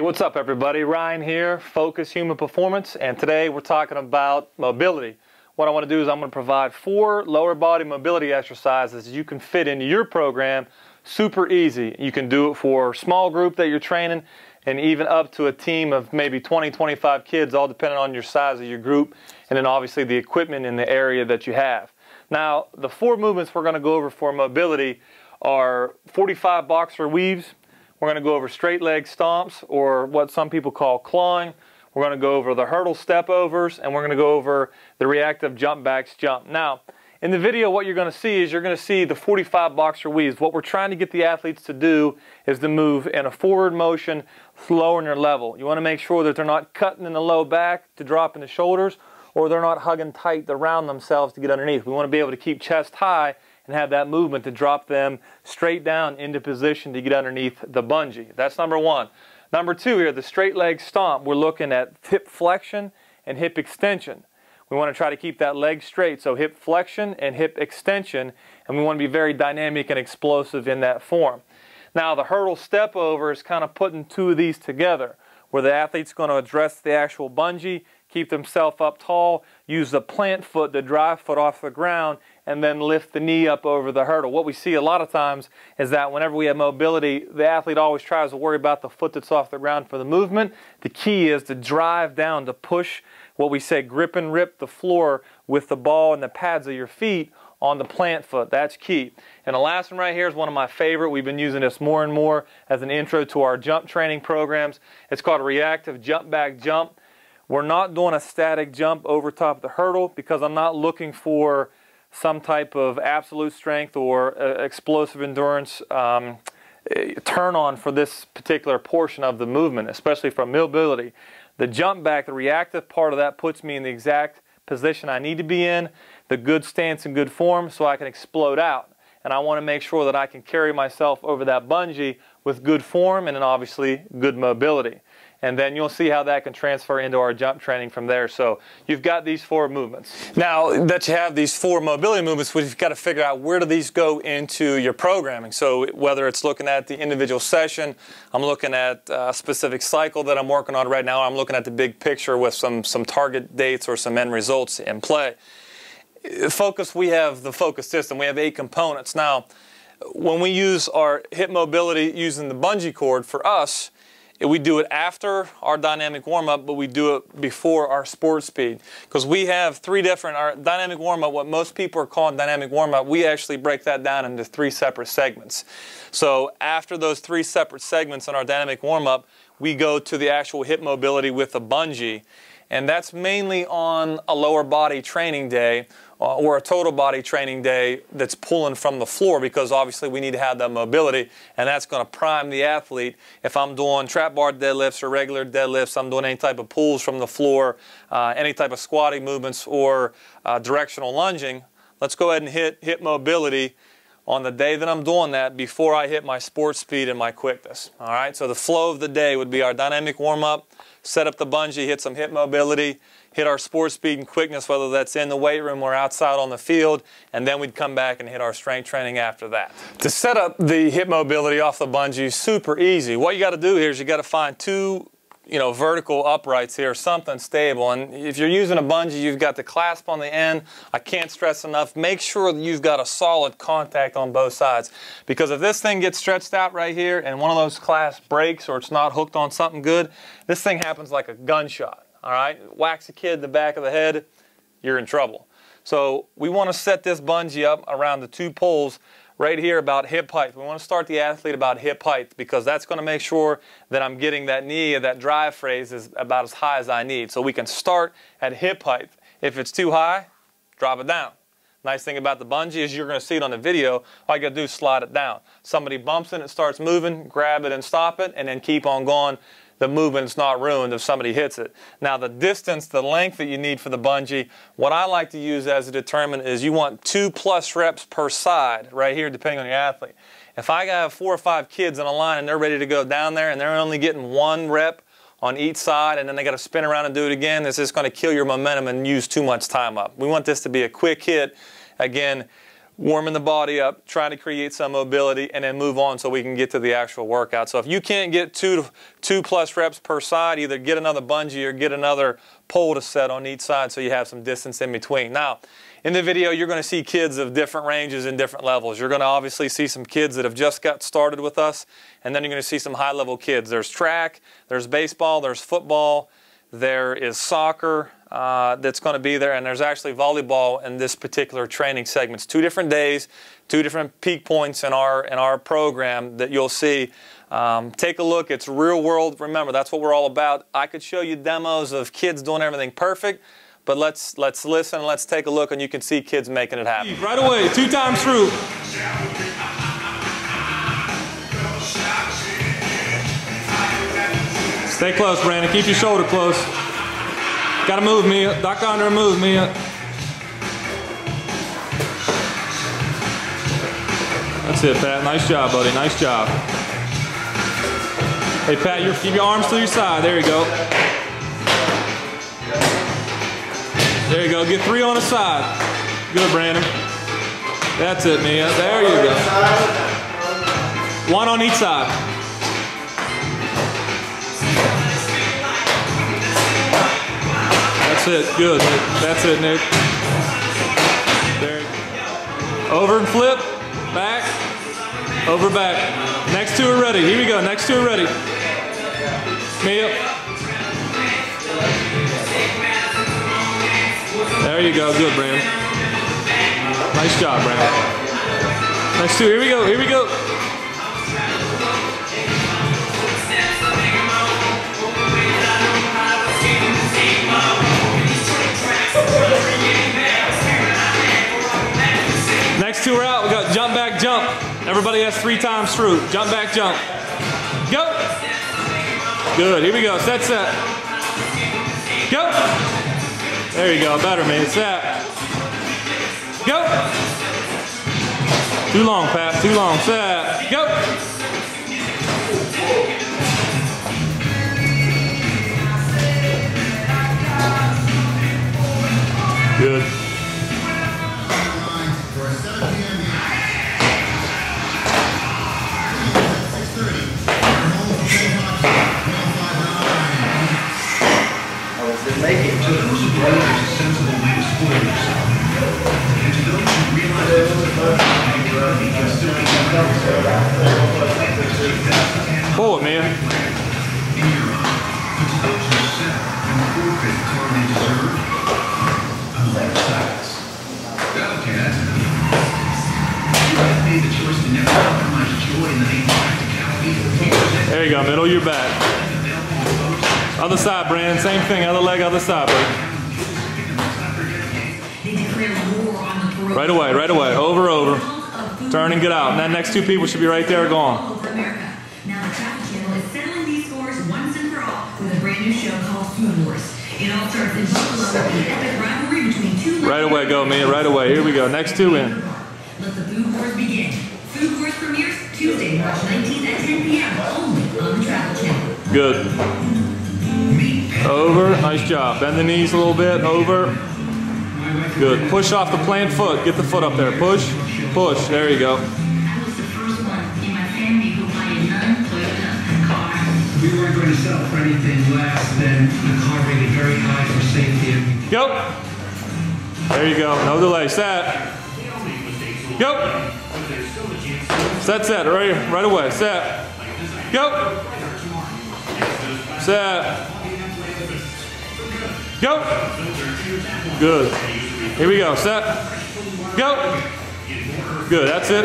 What's up everybody? Ryan here, Focus Human Performance, and today we're talking about mobility. What I want to do is I'm going to provide 4 lower body mobility exercises you can fit into your program super easy. You can do it for a small group that you're training and even up to a team of maybe 20-25 kids, all depending on your size of your group and then obviously the equipment in the area that you have. Now, the 4 movements we're going to go over for mobility are 45 boxer weaves. We're going to go over straight leg stomps, or what some people call clawing. We're going to go over the hurdle step overs, and we're going to go over the reactive jump backs jump. Now, in the video, what you're going to see is you're going to see the 45 boxer weaves. What we're trying to get the athletes to do is to move in a forward motion, lowering their level. You want to make sure that they're not cutting in the low back to drop in the shoulders, or they're not hugging tight around themselves to get underneath. We want to be able to keep chest high and have that movement to drop them straight down into position to get underneath the bungee. That's number 1. Number 2 here, the straight leg stomp. We're looking at hip flexion and hip extension. We want to try to keep that leg straight, so hip flexion and hip extension, and we want to be very dynamic and explosive in that form. Now, the hurdle step over is kind of putting 2 of these together, where the athlete's going to address the actual bungee, keep themselves up tall, use the plant foot, the drive foot off the ground, and then lift the knee up over the hurdle. What we see a lot of times is that whenever we have mobility, the athlete always tries to worry about the foot that's off the ground for the movement. The key is to drive down, to push what we say grip and rip the floor with the ball and the pads of your feet on the plant foot. That's key. And the last one right here is one of my favorite. We've been using this more and more as an intro to our jump training programs. It's called a reactive jump back jump. We're not doing a static jump over top of the hurdle because I'm not looking for some type of absolute strength or explosive endurance turn on for this particular portion of the movement, especially from mobility. The jump back, the reactive part of that, puts me in the exact position I need to be in, the good stance and good form, so I can explode out. And I want to make sure that I can carry myself over that bungee with good form and then obviously good mobility. And then you'll see how that can transfer into our jump training from there. So you've got these 4 movements. Now that you have these 4 mobility movements, we've got to figure out where do these go into your programming. So whether it's looking at the individual session, I'm looking at a specific cycle that I'm working on right now, I'm looking at the big picture with some target dates or some end results in play. Focus, we have the Focus system. We have 8 components. Now, when we use our hip mobility using the bungee cord, for us, we do it after our dynamic warm-up, but we do it before our sport speed. Because we have 3 different, our dynamic warm-up, what most people are calling dynamic warm-up, we actually break that down into 3 separate segments. So after those 3 separate segments in our dynamic warm-up, we go to the actual hip mobility with a bungee. And that's mainly on a lower body training day or a total body training day that's pulling from the floor, because obviously we need to have that mobility, and that's going to prime the athlete. If I'm doing trap bar deadlifts or regular deadlifts, I'm doing any type of pulls from the floor, any type of squatting movements or directional lunging, let's go ahead and hit hip mobility on the day that I'm doing that before I hit my sport speed and my quickness. All right, so the flow of the day would be our dynamic warm-up, set up the bungee, hit some hip mobility, hit our sport speed and quickness, whether that's in the weight room or outside on the field, and then we'd come back and hit our strength training after that. To set up the hip mobility off the bungee is super easy. What you got to do here is you got to find 2 vertical uprights here, something stable. And if you're using a bungee, you've got the clasp on the end. I can't stress enough, make sure that you've got a solid contact on both sides. Because if this thing gets stretched out right here and one of those clasps breaks or it's not hooked on something good, this thing happens like a gunshot. All right, whacks a kid in the back of the head, you're in trouble. So we want to set this bungee up around the 2 poles right here about hip height. We want to start the athlete about hip height, because that's going to make sure that I'm getting that knee, that drive phrase is about as high as I need. So we can start at hip height. If it's too high, drop it down. Nice thing about the bungee is you're going to see it on the video. All you got to do is slide it down. Somebody bumps it, it starts moving, grab it and stop it, and then keep on going. The movement's not ruined if somebody hits it. Now the distance, the length that you need for the bungee, what I like to use as a determinant is you want 2+ reps per side right here, depending on your athlete. If I have 4 or 5 kids in a line and they're ready to go down there and they're only getting 1 rep on each side and then they got to spin around and do it again, it's just going to kill your momentum and use too much time up. We want this to be a quick hit. Again, warming the body up, trying to create some mobility, and then move on so we can get to the actual workout. So if you can't get 2 plus reps per side, either get another bungee or get another pole to set on each side so you have some distance in between. Now, in the video, you're going to see kids of different ranges and different levels. You're going to obviously see some kids that have just got started with us, and then you're going to see some high-level kids. There's track, there's baseball, there's football, there is soccer that's going to be there, and there's actually volleyball in this particular training segments. 2 different days, 2 different peak points in our program that you'll see. Take a look. It's real world. Remember, that's what we're all about. I could show you demos of kids doing everything perfect, but let's listen and let's take a look, and you can see kids making it happen. Right away, 2 times through. Stay close, Brandon. Keep your shoulder close. Gotta move, Mia. Duck under and move, Mia. That's it, Pat. Nice job, buddy. Nice job. Hey, Pat, keep your arms to your side. There you go. There you go. Get 3 on the side. Good, Brandon. That's it, Mia. There you go. 1 on each side. That's it. Good, Nick. That's it, Nick. There. Over and flip. Back. Over, back. Next 2 are ready. Here we go. Next 2 are ready. Mia. There you go. Good, Brandon. Nice job, Brandon. Next 2. Here we go. Here we go. Next 2 are out. We got jump, back, jump. Everybody has 3 times through. Jump, back, jump. Go. Good. Here we go. Set, set. Go. There you go. Better, man. Set. Go. Too long, Pat. Too long. Set. Go. Good. Make it to the most appropriate and sensible way to spoil yourself. And to those who realize that you can still be pull it, man. In your eyes, to those who set and forfeit the time they deserve, unlike silence. Okay, that's enough. You have made the choice to never compromise joy in the name of practicality. There you go, middle of your back. Other side, Brandon. Same thing. Other leg, other side, buddy. Right away, right away. Over, over. Turn and get out. And then next 2 people should be right there, gone. Now the Travel Channel is settling these scores once and for all with a brand new show called Food Wars. It all starts in Buffalo with an epic rivalry between 2. Right away, go, man. Right away. Here we go. Next 2 in. Let the Food Wars begin. Food Wars premieres Tuesday, March 19th at 10 p.m. only on the Travel Channel. Good. Over. Nice job. Bend the knees a little bit. Over. Good. Push off the plant foot. Get the foot up there. Push. Push. There you go. I was the first one in my family who bought a non-Toyota car. We weren't going to settle for anything less than a car rated very high for safety. Go. There you go. No delay. Set. Go. Set, set. Right away. Set. Go. Set. Go. Good. Here we go. Set. Go. Good. That's it.